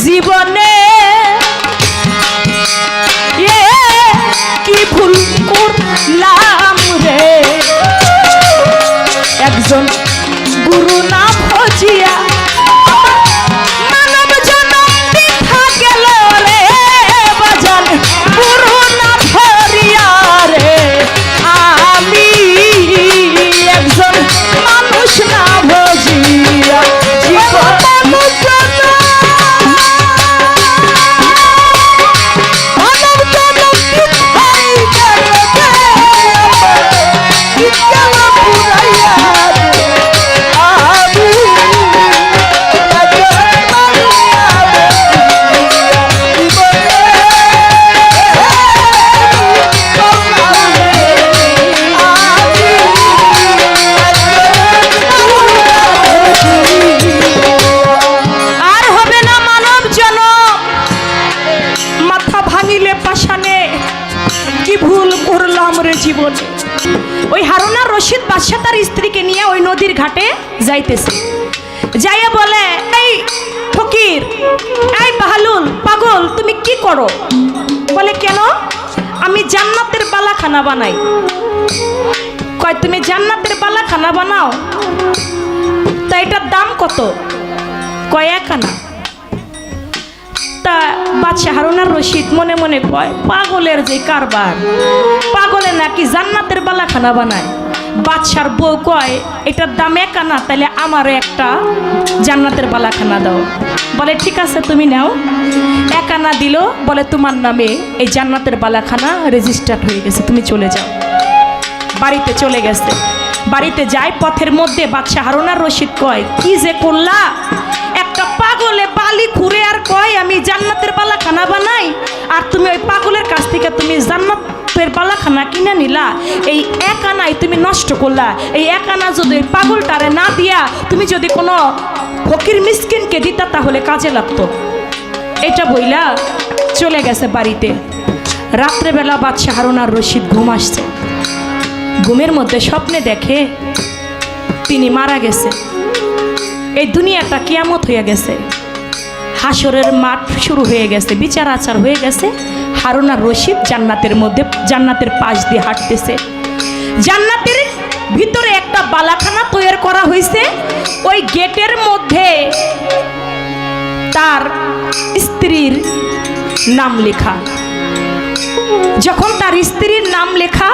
জীবনে কি ভুল করলাম রে, একজন গুরু না ভজিয়া মানব জন্ম বৃথা গেল রে বাজান, গুরু না ভরিয়া রে আমি একজন মানুষ না ভজিয়া জীবন জীবনে। ওই হারুন আর রশিদ বাদশা তার স্ত্রীকে নিয়ে ওই নদীর ঘাটে যাইতেছে, যাইয়া বলে এই ফকির, এই বাহালুল, পাগল, তুমি কি করো? বলে কেন? আমি জান্নাতের বালাখানা বানাই। কয় তুমি জান্নাতের বালাখানা বানাও? তা এটার দাম কত? কয় 1 আনা। তা বাদশাহ হারুন আর রশিদ মনে মনে কয় পাগলের যে কারবার, পাগলে নাকি জান্নাতের বালাখানা বানায়। বাদশার বউ কয় এটার দাম 1 আনা, তাহলে আমার একটা জান্নাতের বালাখানা দাও। বলে ঠিক আছে তুমি নাও। 1 আনা দিল, বলে তোমার নামে এই জান্নাতের বালাখানা রেজিস্টার্ড হয়ে গেছে, তুমি চলে যাও। বাড়িতে চলে গেছে। বাড়িতে যায়, পথের মধ্যে বাদশাহ হারুন আর রশিদ কয় কি যে করলা, একটা পাগলে বালি খুঁড়ে আর কয় আমি জান্নাতের বালাখানা বানাই, আর তুমি ওই পাগলের কাছ থেকে তুমি জান্নাতের বালাখানা কিনে নিলা। এই 1 আনাই তুমি নষ্ট করলা। এই 1 আনা যদি ওই পাগলটারে না দিয়া তুমি যদি কোনো ফকির মিসকিনকে দিতা তাহলে কাজে লাগতো। এটা বইলা চলে গেছে বাড়িতে। রাত্রেবেলা বাদশাহ হারুন আর রশিদ ঘুম আসছে। ঘুমের মধ্যে স্বপ্নে দেখে তিনি মারা গেছে, এই দুনিয়াটা কিয়ামত হয়ে গেছে, হাসরের মাঠ শুরু হয়ে গেছে, বিচার আচার হয়ে গেছে। হারুন আর রশিদ জান্নাতের মধ্যে, জান্নাতের পাশ দিয়ে হাঁটতেছে। জান্নাতের ভিতরে একটা বালাখানা তৈরি করা হয়েছে। ওই গেটের মধ্যে তার স্ত্রীর নাম লেখা। যখন তার স্ত্রীর নাম লেখা,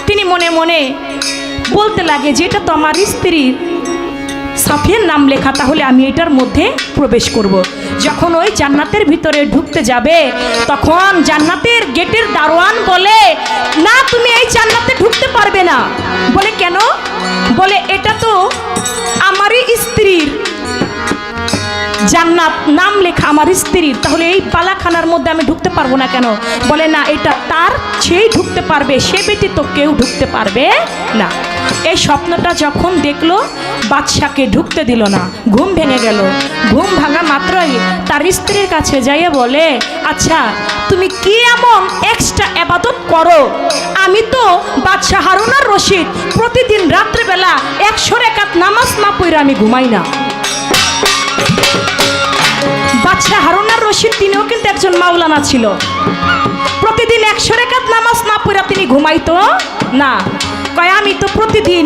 তিনি মনে মনে বলতে লাগে যে এটা তো আমার স্ত্রীর সাফিয়ার নাম লেখা, তাহলে আমি এটার মধ্যে প্রবেশ করব। যখন ওই জান্নাতের ভিতরে ঢুকতে যাবে, তখন জান্নাতের গেটের দারোয়ান বলে না তুমি এই জান্নাতে ঢুকতে পারবে না। বলে কেন? বলে এটা তো আমারই স্ত্রীর জান্নাত, নাম লেখা আমার স্ত্রীর, তাহলে এই বালাখানার মধ্যে আমি ঢুকতে পারবো না কেন? বলে না এটা তার, সেই ঢুকতে পারবে, সে ব্যতীত কেউ ঢুকতে পারবে না। এই স্বপ্নটা যখন দেখলো, বাদশাকে ঢুকতে দিল না। ঘুম ভেঙে গেল। ঘুম ভাঙা মাত্রই তার স্ত্রীর কাছে যাইয়া বলে আচ্ছা তুমি কি এমন এক্সট্রা ইবাদত করো? আমি তো বাদশাহ হারুন আর রশিদ প্রতিদিন রাত্রেবেলা 100 রাকাত নামাজ না পড়ে আমি ঘুমাই না। বাদশাহ হারুন আর রশিদ তিনিও কিন্তু একজন মাওলানা ছিল। প্রতিদিন 100 রাকাত নামাজ না পড়ে তিনি ঘুমাইতো না। কয় আমি তো প্রতিদিন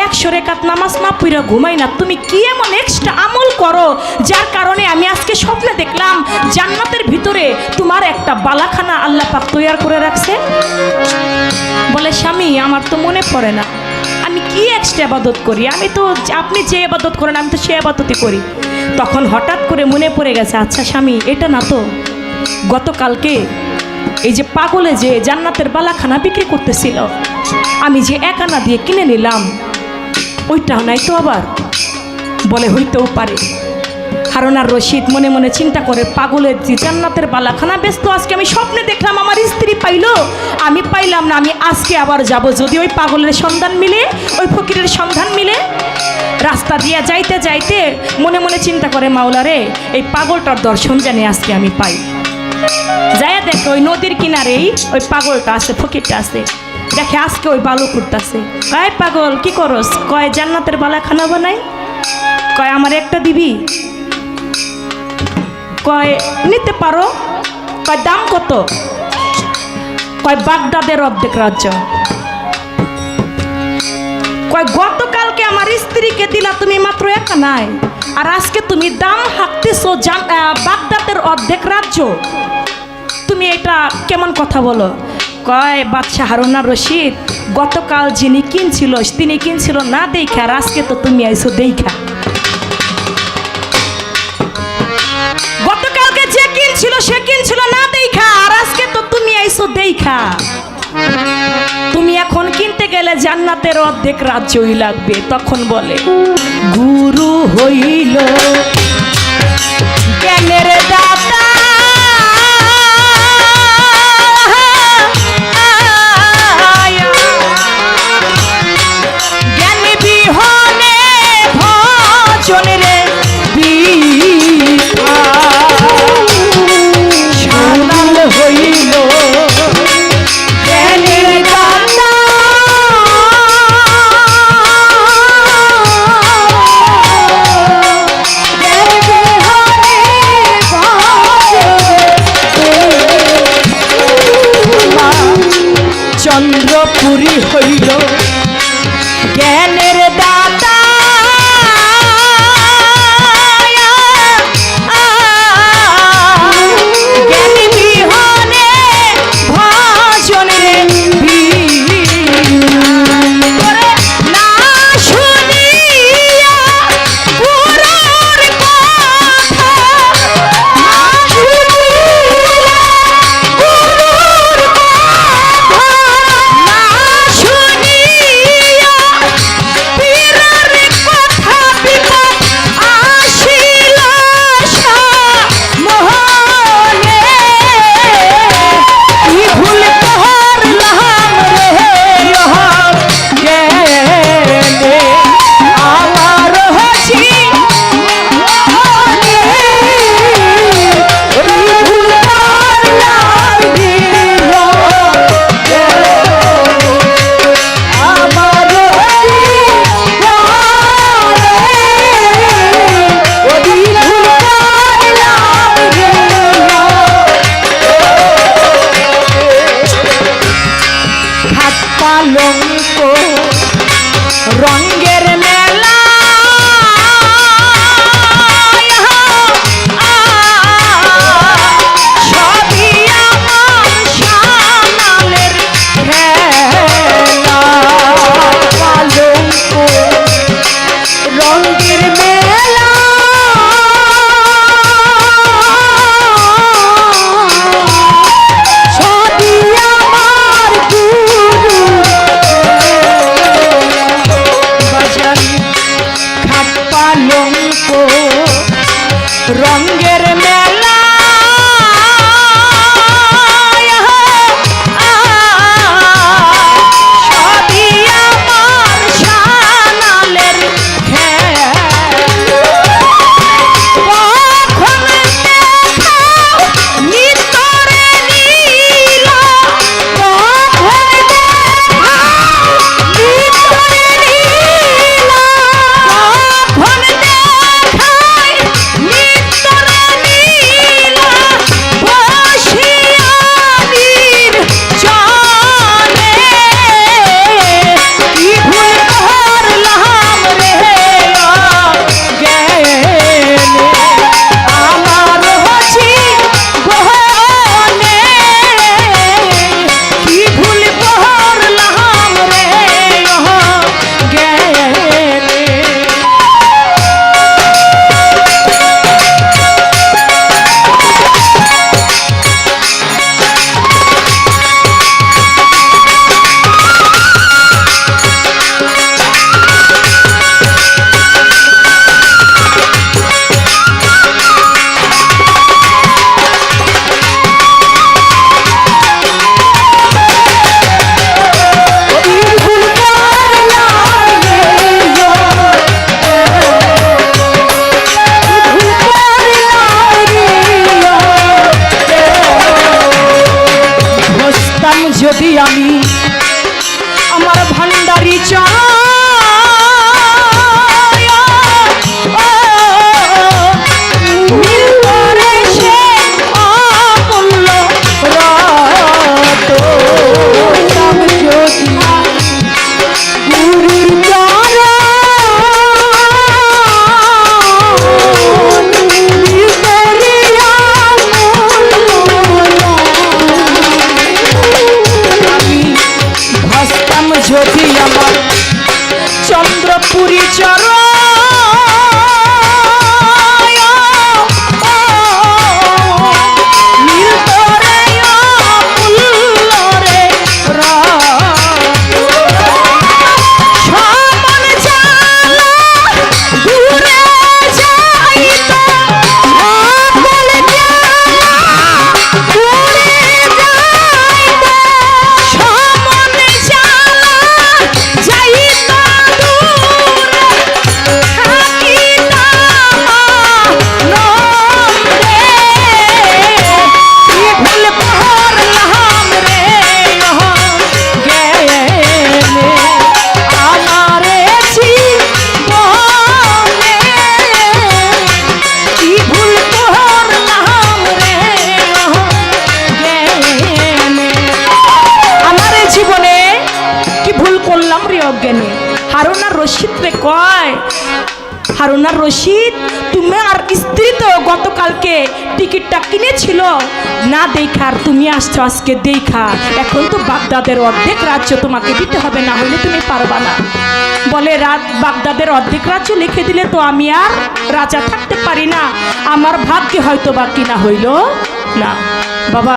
100 রাকাত নামাজ না পড়ে ঘুমাই না। তুমি কি এমন এক্সট্রা আমল করো যার কারণে আমি আজকে স্বপ্নে দেখলাম জান্নাতের ভিতরে তোমার একটা বালাখানা আল্লাহ পাক তৈরি করে রাখছে? বলে স্বামী আমার তো মনে পড়ে না আমি কি এক্সট্রা ইবাদত করি, আমি তো আপনি যে ইবাদত করেন আমি তো সে ইবাদতই করি। তখন হঠাৎ করে মনে পড়ে গেছে আচ্ছা স্বামী এটা না তো গতকালকে এই যে পাগলে যে জান্নাতের বালাখানা বিক্রি করতেছিল, আমি যে 1 আনা দিয়ে কিনে নিলাম ওইটা নাই তো আবার? বলে হইতেও পারে। হারুন আর রশিদ মনে মনে চিন্তা করে পাগলের যে জান্নাতের বালাখানা ব্যস্ত, আজকে আমি স্বপ্নে দেখলাম আমার স্ত্রী পাইলো, আমি পাইলাম না, আমি আজকে আবার যাব, যদি ওই পাগলের সন্ধান মিলে, ওই ফকিরের সন্ধান মিলে। রাস্তা দিয়া যাইতে যাইতে মনে মনে চিন্তা করে মাওলা রে এই পাগলটার দর্শন জানি আজকে আমি পাই। যাইয়া দেখে ওই নদীর কিনারেই ওই পাগলটা আছে, ফকিরটা আছে। দেখে আজকে ওই বালু খুঁড়তাছে। কয় পাগল কি করস? কয় জান্নাতের বালাখানা বানাই। কয় আমার একটা দিবি? কয় নিতে পারো। কয় দাম কত? কয় বাগদাদের অর্ধেক রাজ্য। কয় গতকালকে আমার স্ত্রীকে দিলা তুমি মাত্র একা নাই, আর আজকে তুমি দাম হাঁকতেছো বাগদাদের অর্ধেক রাজ্য। তুমি এটা কেমন কথা বলো? কয় বাদশাহ হারুন আর রশিদ, গতকাল যিনি কিনছিল তিনি কিনছিল না দেখা, আর আজকে তো তুমি আইছো দেখা। গতকালকে যে কিনছিল সে কিনছিল না দেখা, আর আজকে তো তুমি আইছো দেখা। তুমি এখন কিনতে গেলে জান্নাতের অর্ধেক রাজ্যই লাগবে। তখন বলে গুরু হইল জ্ঞানের দাতা, জ্ঞান বিহনে ভজন রে বৃথা, সানাল হইল জ্ঞানের দাতা, জ্ঞান বিহনে ভজন চন্দ্রপুরী হইল জ্ঞানের দাতা, জ্ঞান বিহনে ভজন রে না শুনিয়া গুরুর কথা, না শুনিয়া গুরুর কথা, না শুনিয়া পীরের কথা বিপদ আসিল মোহনে, কি ভুল করলাম রে জ্ঞানে আমার হসি মোহনে, কি ভুল করলাম দিল আমার হসি মোহনে, কি ভুল করলাম হাত পালঙ্ক রঙ্গের মেলা, সবই আমার সামালের খেলা, পালঙ্ক রঙ্গের মেলা, সবই আমার গুরু বাজান, খাট পালঙ্ক রঙ্গের মেলা, সবই আমার সানালের খেলা, কখন দেখাও নিতরে নীলা, কখন দেখাও নিতরে নীলা, কখন দেখাই নিতরে নীলা, বসিয়ানির জানে, কি ভুল করলাম রে জ্ঞানে আমার হসি মোহনে, কি ভুল করলাম রে জ্ঞানে। যদি আমি আমার ভান্ডারি চাই, মিল করে হারুন আর রশিদ রে কয়, হারুন আর রশিদ, তুমি আর স্ত্রী তো গতকালকে টিকিটটা কিনেছিল না দেখার, তুমি আসছো আজকে দেখা। এখন তো বাগদাদের অর্ধেক রাজ্য তোমাকে দিতে হবে, না হলে তুমি পারবা না। বলে বাগদাদের অর্ধেক রাজ্য লিখে দিলে তো আমি আর রাজা থাকতে পারি না, আমার ভাগ্যে হয়তো বা কিনা হইল না। বাবা